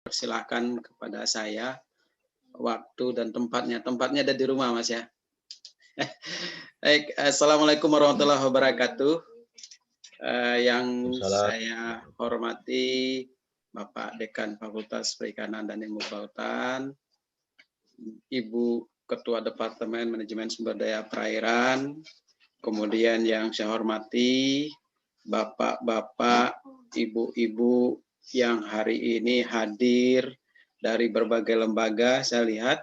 Persilahkan kepada saya waktu dan tempatnya. Tempatnya ada di rumah, Mas ya. Baik, Assalamualaikum warahmatullahi wabarakatuh. Yang Salam. saya hormati Bapak Dekan Fakultas Perikanan dan Ilmu Kelautan, Ibu Ketua Departemen Manajemen Sumber Daya Perairan, kemudian yang saya hormati Bapak-bapak, Ibu-ibu yang hari ini hadir dari berbagai lembaga, saya lihat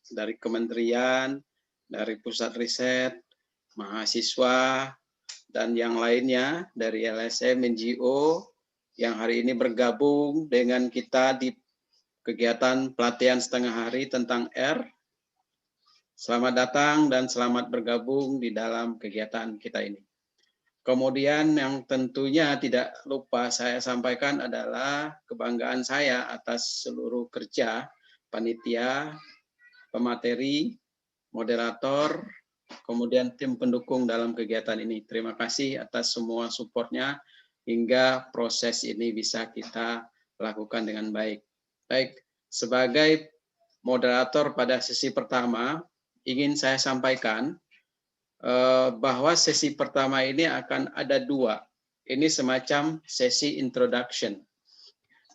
dari kementerian, dari pusat riset, mahasiswa, dan yang lainnya dari LSM, NGO yang hari ini bergabung dengan kita di kegiatan pelatihan setengah hari tentang R. Selamat datang dan selamat bergabung di dalam kegiatan kita ini. Kemudian yang tentunya tidak lupa saya sampaikan adalah kebanggaan saya atas seluruh kerja panitia, pemateri, moderator, kemudian tim pendukung dalam kegiatan ini. Terima kasih atas semua supportnya hingga proses ini bisa kita lakukan dengan baik. Baik, sebagai moderator pada sesi pertama, ingin saya sampaikan bahwa sesi pertama ini akan ada dua. Ini semacam sesi introduction.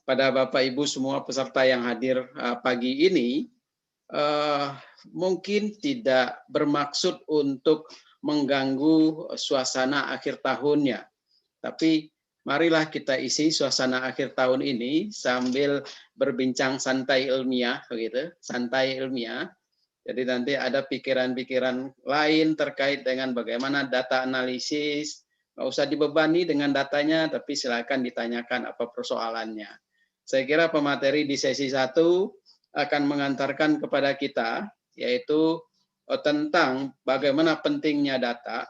Pada Bapak Ibu semua peserta yang hadir pagi ini, mungkin tidak bermaksud untuk mengganggu suasana akhir tahunnya. Tapi marilah kita isi suasana akhir tahun ini sambil berbincang santai ilmiah, begitu, santai ilmiah. Jadi nanti ada pikiran-pikiran lain terkait dengan bagaimana data analisis. Nggak usah dibebani dengan datanya, tapi silakan ditanyakan apa persoalannya. Saya kira pemateri di sesi 1 akan mengantarkan kepada kita, yaitu tentang bagaimana pentingnya data,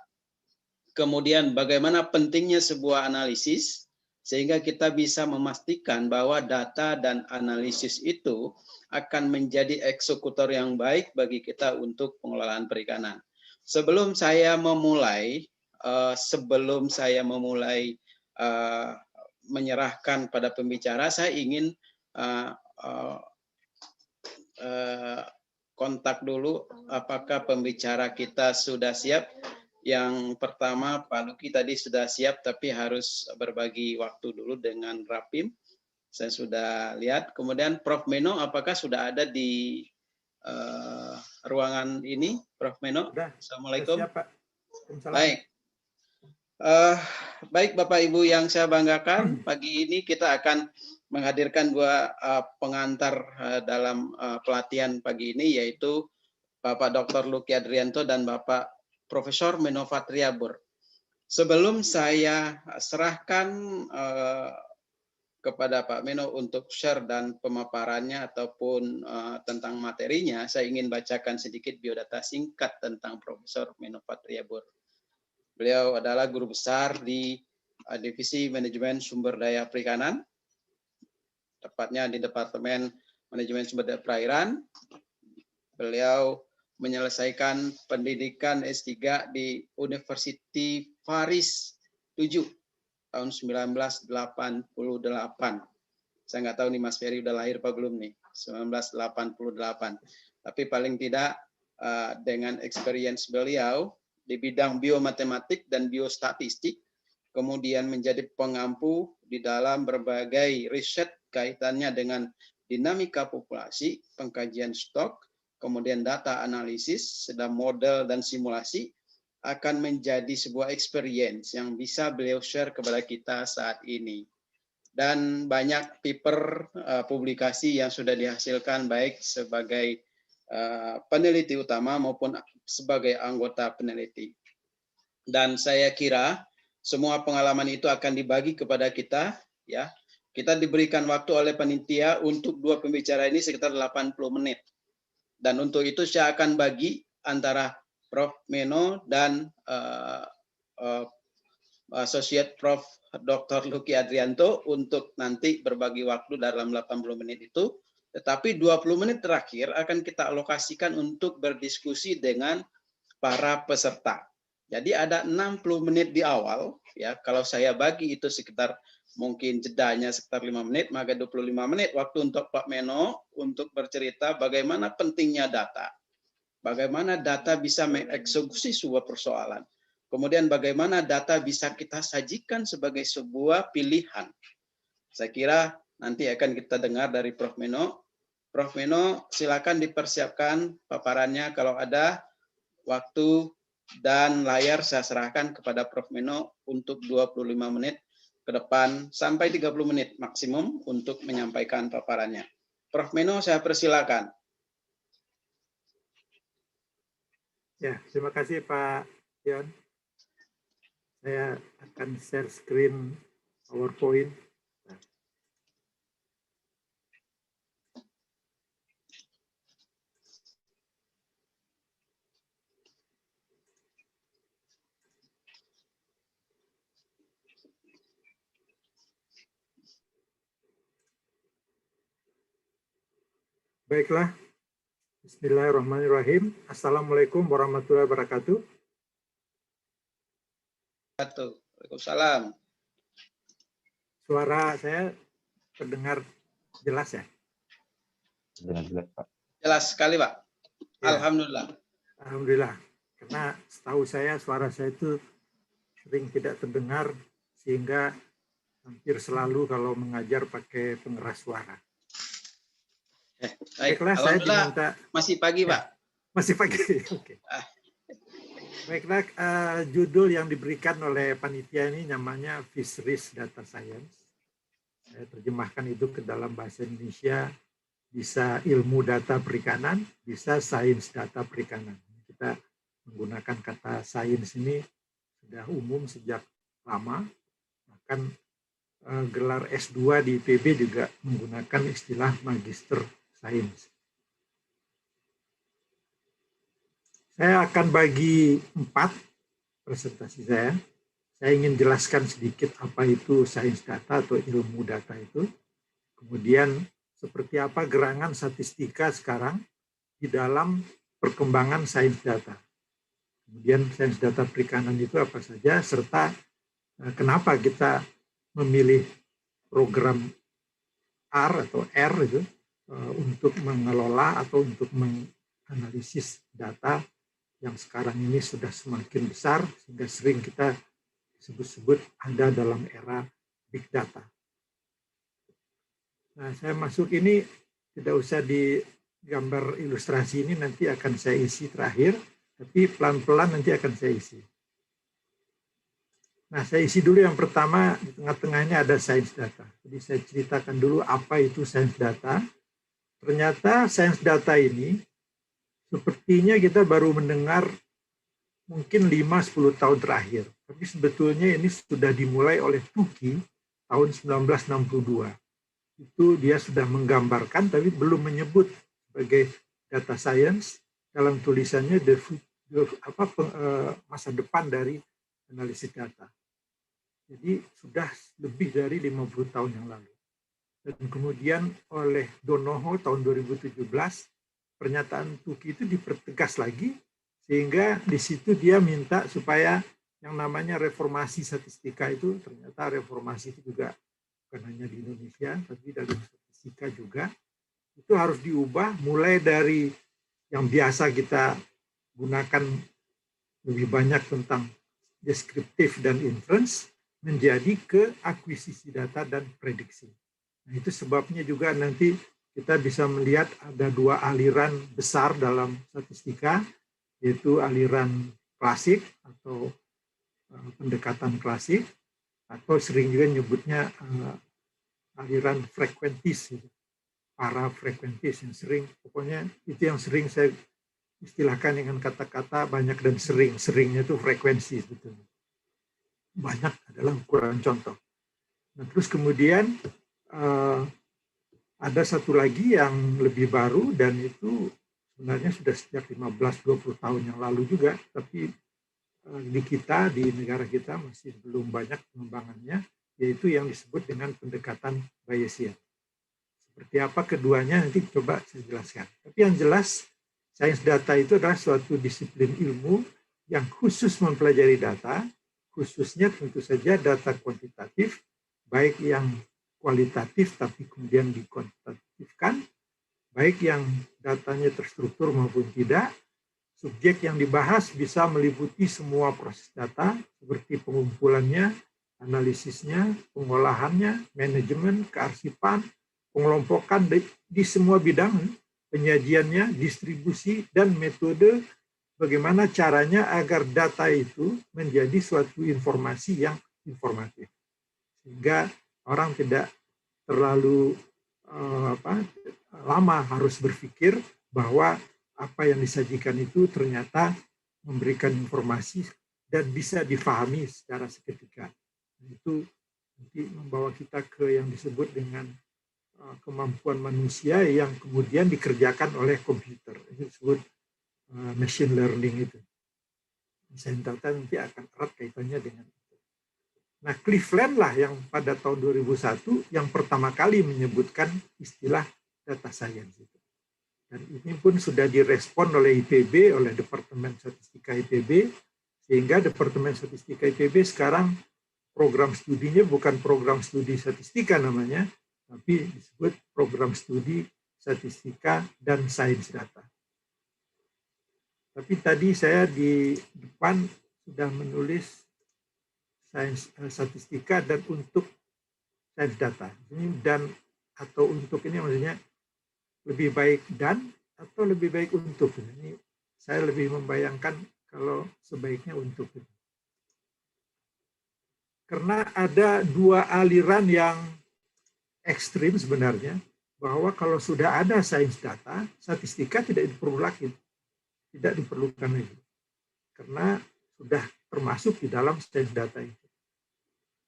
kemudian bagaimana pentingnya sebuah analisis, sehingga kita bisa memastikan bahwa data dan analisis itu akan menjadi eksekutor yang baik bagi kita untuk pengelolaan perikanan. Sebelum saya memulai menyerahkan pada pembicara, saya ingin kontak dulu apakah pembicara kita sudah siap. Yang pertama, Pak Luki tadi sudah siap, tapi harus berbagi waktu dulu dengan Rapim. Saya sudah lihat. Kemudian Prof. Meno, apakah sudah ada di ruangan ini, Prof. Meno? Sudah, Assalamualaikum. siap, Pak. Baik. Baik Bapak Ibu yang saya banggakan, pagi ini kita akan menghadirkan dua pengantar dalam pelatihan pagi ini, yaitu Bapak Dr. Luki Adrianto dan Bapak Profesor Meno Fatriabur. Sebelum saya serahkan kepada Pak Meno untuk share dan pemaparannya ataupun tentang materinya, saya ingin bacakan sedikit biodata singkat tentang Profesor Meno Fatriabur. Beliau adalah guru besar di Divisi Manajemen Sumber Daya Perikanan, tepatnya di Departemen Manajemen Sumber Daya Perairan. Beliau menyelesaikan pendidikan S3 di University Faris 7 tahun 1988. Saya nggak tahu nih Mas Ferry udah lahir apa belum nih, 1988. Tapi paling tidak dengan experience beliau di bidang biomatematik dan biostatistik, kemudian menjadi pengampu di dalam berbagai riset kaitannya dengan dinamika populasi, pengkajian stok, kemudian data analisis, sedang model dan simulasi, akan menjadi sebuah experience yang bisa beliau share kepada kita saat ini. Dan banyak paper publikasi yang sudah dihasilkan baik sebagai peneliti utama maupun sebagai anggota peneliti. Dan saya kira semua pengalaman itu akan dibagi kepada kita, ya. Kita diberikan waktu oleh panitia untuk dua pembicara ini sekitar 80 menit. Dan untuk itu saya akan bagi antara Prof. Meno dan Associate Prof. Dr. Luki Adrianto untuk nanti berbagi waktu dalam 80 menit itu. Tetapi 20 menit terakhir akan kita alokasikan untuk berdiskusi dengan para peserta. Jadi ada 60 menit di awal, ya. Kalau saya bagi itu sekitar mungkin jedanya sekitar 5 menit, maka 25 menit waktu untuk Pak Meno untuk bercerita bagaimana pentingnya data. Bagaimana data bisa mengeksekusi sebuah persoalan. Kemudian bagaimana data bisa kita sajikan sebagai sebuah pilihan. Saya kira nanti akan kita dengar dari Prof. Meno. Prof. Meno, silakan dipersiapkan paparannya. Kalau ada waktu dan layar saya serahkan kepada Prof. Meno untuk 25 menit ke depan sampai 30 menit maksimum untuk menyampaikan paparannya. Prof. Meno, saya persilakan. Ya, terima kasih Pak Yon. Saya akan share screen PowerPoint. Baiklah, Bismillahirrahmanirrahim. Assalamualaikum warahmatullahi wabarakatuh. Waalaikumsalam. Suara saya terdengar jelas ya? Jelas, Pak. Jelas sekali, Pak. Ya. Alhamdulillah. Alhamdulillah. Karena setahu saya suara saya itu sering tidak terdengar sehingga hampir selalu kalau mengajar pakai pengeras suara. Baiklah, saya diminta masih pagi, Pak. Masih pagi. Oke. Baiklah, judul yang diberikan oleh panitia ini namanya Fisheries Data Science. Saya terjemahkan itu ke dalam bahasa Indonesia, bisa ilmu data perikanan, bisa sains data perikanan. Kita menggunakan kata sains ini sudah umum sejak lama, bahkan gelar S2 di IPB juga menggunakan istilah magister sains. Saya akan bagi 4 presentasi saya. Saya ingin jelaskan sedikit apa itu sains data atau ilmu data itu. Kemudian seperti apa gerangan statistika sekarang di dalam perkembangan sains data. Kemudian sains data perikanan itu apa saja, serta kenapa kita memilih program R atau R itu untuk mengelola atau untuk menganalisis data yang sekarang ini sudah semakin besar sehingga sering kita sebut-sebut ada dalam era big data. Nah, saya masuk ini tidak usah di gambar ilustrasi ini, nanti akan saya isi terakhir, tapi pelan-pelan nanti akan saya isi. Nah, saya isi dulu yang pertama, di tengah-tengahnya ada sains data. Jadi saya ceritakan dulu apa itu sains data. Ternyata sains data ini sepertinya kita baru mendengar mungkin 5-10 tahun terakhir. Tapi sebetulnya ini sudah dimulai oleh Tukey tahun 1962. Itu dia sudah menggambarkan tapi belum menyebut sebagai data science dalam tulisannya masa depan dari analisis data. Jadi sudah lebih dari 50 tahun yang lalu. Dan kemudian oleh Donoho tahun 2017, pernyataan Tukey itu dipertegas lagi, sehingga di situ dia minta supaya yang namanya reformasi statistika itu, ternyata reformasi itu juga bukan hanya di Indonesia, tapi dalam statistika juga, itu harus diubah mulai dari yang biasa kita gunakan lebih banyak tentang deskriptif dan inference, menjadi ke akuisisi data dan prediksi. Nah, itu sebabnya juga nanti kita bisa melihat ada 2 aliran besar dalam statistika, yaitu aliran klasik atau pendekatan klasik, atau sering juga nyebutnya aliran frekuentis, para frekuentis yang sering, pokoknya itu yang sering saya istilahkan dengan kata-kata banyak dan sering. Seringnya itu frekuensi sebetulnya. Banyak adalah ukuran contoh. Nah, terus kemudian ada satu lagi yang lebih baru dan itu sebenarnya sudah sejak 15-20 tahun yang lalu juga, tapi di kita, di negara kita masih belum banyak pengembangannya, yaitu yang disebut dengan pendekatan Bayesian. Seperti apa keduanya nanti coba saya jelaskan. Tapi yang jelas, sains data itu adalah suatu disiplin ilmu yang khusus mempelajari data, khususnya tentu saja data kuantitatif baik yang kualitatif tapi kemudian dikuantitatifkan, baik yang datanya terstruktur maupun tidak. Subjek yang dibahas bisa meliputi semua proses data seperti pengumpulannya, analisisnya, pengolahannya, manajemen, kearsipan, pengelompokan di semua bidang, penyajiannya, distribusi, dan metode bagaimana caranya agar data itu menjadi suatu informasi yang informatif. Sehingga orang tidak terlalu lama harus berpikir bahwa apa yang disajikan itu ternyata memberikan informasi dan bisa difahami secara seketika. Itu nanti membawa kita ke yang disebut dengan kemampuan manusia yang kemudian dikerjakan oleh komputer. Itu disebut machine learning itu. Sains data nanti akan erat kaitannya dengan itu. Nah, Cleveland lah yang pada tahun 2001 yang pertama kali menyebutkan istilah data science itu. Dan ini pun sudah direspon oleh IPB, oleh Departemen Statistika IPB, sehingga Departemen Statistika IPB sekarang program studinya bukan program studi statistika namanya, tapi disebut program studi statistika dan sains data. Tapi tadi saya di depan sudah menulis sains statistika dan untuk sains data. Ini dan atau untuk ini maksudnya lebih baik dan atau lebih baik untuk. Ini saya lebih membayangkan kalau sebaiknya untuk. Karena ada dua aliran yang ekstrim sebenarnya, bahwa kalau sudah ada sains data, statistika tidak diperlukan lagi. Karena sudah termasuk di dalam sains data itu.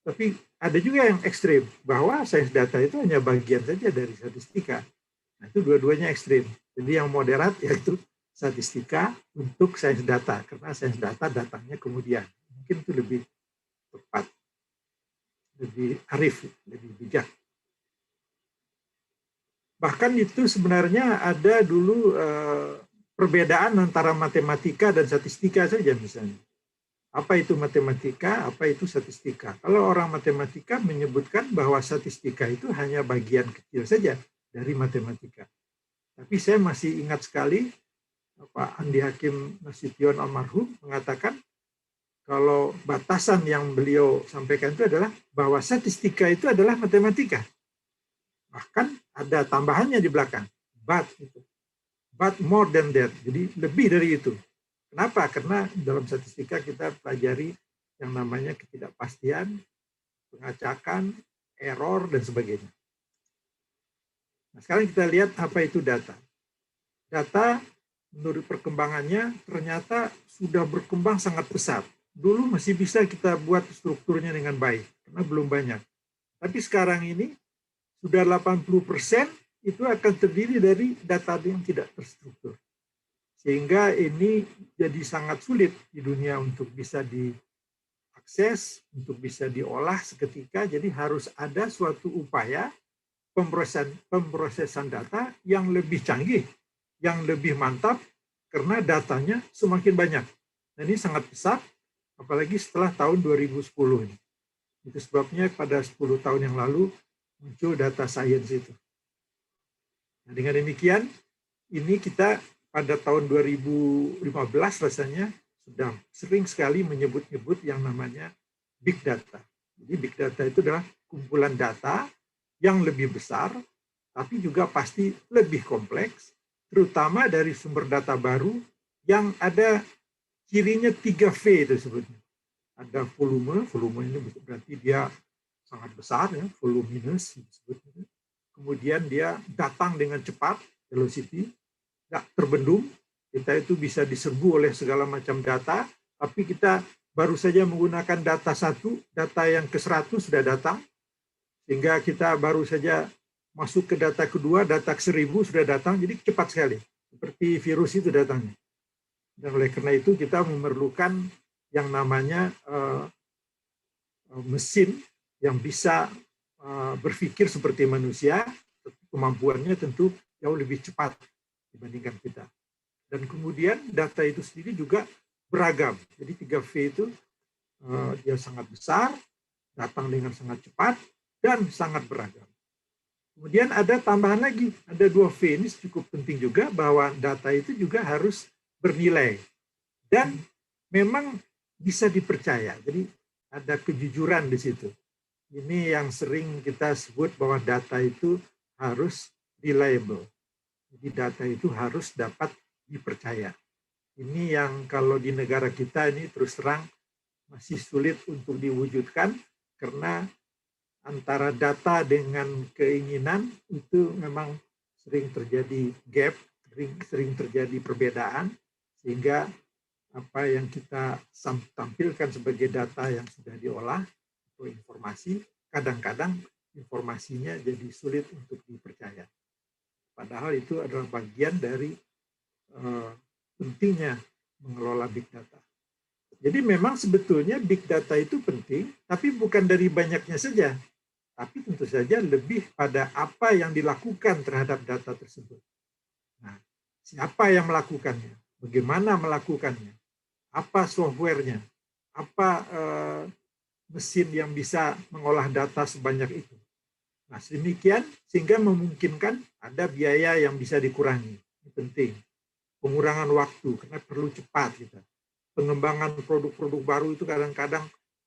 Tapi ada juga yang ekstrim, bahwa sains data itu hanya bagian saja dari statistika. Nah, itu dua-duanya ekstrim. Jadi yang moderat yaitu statistika untuk sains data, karena sains data datangnya kemudian. Mungkin itu lebih tepat, lebih arif, lebih bijak. Bahkan itu sebenarnya ada dulu perbedaan antara matematika dan statistika saja misalnya. Apa itu matematika, apa itu statistika? Kalau orang matematika menyebutkan bahwa statistika itu hanya bagian kecil saja dari matematika. Tapi saya masih ingat sekali Pak Andi Hakim Nasution almarhum mengatakan kalau batasan yang beliau sampaikan itu adalah bahwa statistika itu adalah matematika. Bahkan ada tambahannya di belakang, but more than that. Jadi lebih dari itu. Kenapa? Karena dalam statistika kita pelajari yang namanya ketidakpastian, pengacakan, error, dan sebagainya. Nah, sekarang kita lihat apa itu data. Data menurut perkembangannya ternyata sudah berkembang sangat pesat. Dulu masih bisa kita buat strukturnya dengan baik, karena belum banyak. Tapi sekarang ini sudah 80% itu akan terdiri dari data yang tidak terstruktur. Sehingga ini jadi sangat sulit di dunia untuk bisa diakses, untuk bisa diolah seketika. Jadi harus ada suatu upaya pemrosesan data yang lebih canggih, yang lebih mantap, karena datanya semakin banyak. Nah, ini sangat besar, apalagi setelah tahun 2010 ini. Itu sebabnya pada 10 tahun yang lalu muncul data science itu. Nah, dengan demikian, ini kita pada tahun 2015 rasanya sudah sering sekali menyebut-nyebut yang namanya big data. Jadi big data itu adalah kumpulan data yang lebih besar, tapi juga pasti lebih kompleks, terutama dari sumber data baru yang ada cirinya 3V itu sebutnya. Ada volume ini berarti dia sangat besar, ya, voluminous disebutnya. Kemudian dia datang dengan cepat, velocity, nggak terbendung, kita itu bisa diserbu oleh segala macam data, tapi kita baru saja menggunakan data satu, data yang ke-100 sudah datang, sehingga kita baru saja masuk ke data kedua, data ke-1000 sudah datang, jadi cepat sekali. Seperti virus itu datangnya. Dan oleh karena itu kita memerlukan yang namanya mesin yang bisa berpikir seperti manusia, kemampuannya tentu jauh lebih cepat dibandingkan kita. Dan kemudian data itu sendiri juga beragam. Jadi 3V itu dia sangat besar, datang dengan sangat cepat, dan sangat beragam. Kemudian ada tambahan lagi, ada 2V, ini cukup penting juga bahwa data itu juga harus bernilai dan memang bisa dipercaya. Jadi ada kejujuran di situ. Ini yang sering kita sebut bahwa data itu harus reliable. Jadi data itu harus dapat dipercaya. Ini yang kalau di negara kita ini terus terang masih sulit untuk diwujudkan karena antara data dengan keinginan itu memang sering terjadi gap, sering terjadi perbedaan, sehingga apa yang kita tampilkan sebagai data yang sudah diolah atau informasi, kadang-kadang informasinya jadi sulit untuk dipercaya. Padahal itu adalah bagian dari pentingnya mengelola big data. Jadi memang sebetulnya big data itu penting, tapi bukan dari banyaknya saja. Tapi tentu saja lebih pada apa yang dilakukan terhadap data tersebut. Nah, siapa yang melakukannya? Bagaimana melakukannya? Apa softwarenya? Apa mesin yang bisa mengolah data sebanyak itu? Nah, sedemikian sehingga memungkinkan ada biaya yang bisa dikurangi. Ini penting. Pengurangan waktu, karena perlu cepat kita. Pengembangan produk-produk baru itu kadang-kadang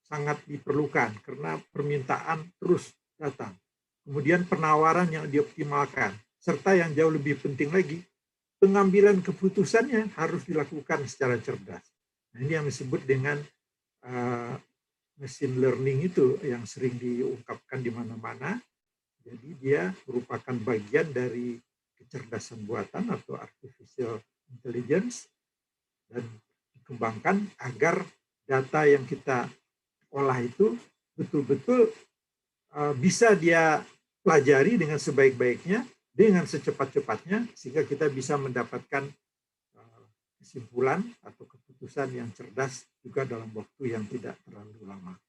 sangat diperlukan karena permintaan terus datang. Kemudian penawaran yang dioptimalkan, serta yang jauh lebih penting lagi, pengambilan keputusannya harus dilakukan secara cerdas. Nah, ini yang disebut dengan machine learning itu yang sering diungkapkan di mana-mana. Jadi dia merupakan bagian dari kecerdasan buatan atau artificial intelligence dan dikembangkan agar data yang kita olah itu betul-betul bisa dia pelajari dengan sebaik-baiknya, dengan secepat-cepatnya, sehingga kita bisa mendapatkan kesimpulan atau keputusan yang cerdas juga dalam waktu yang tidak terlalu lama.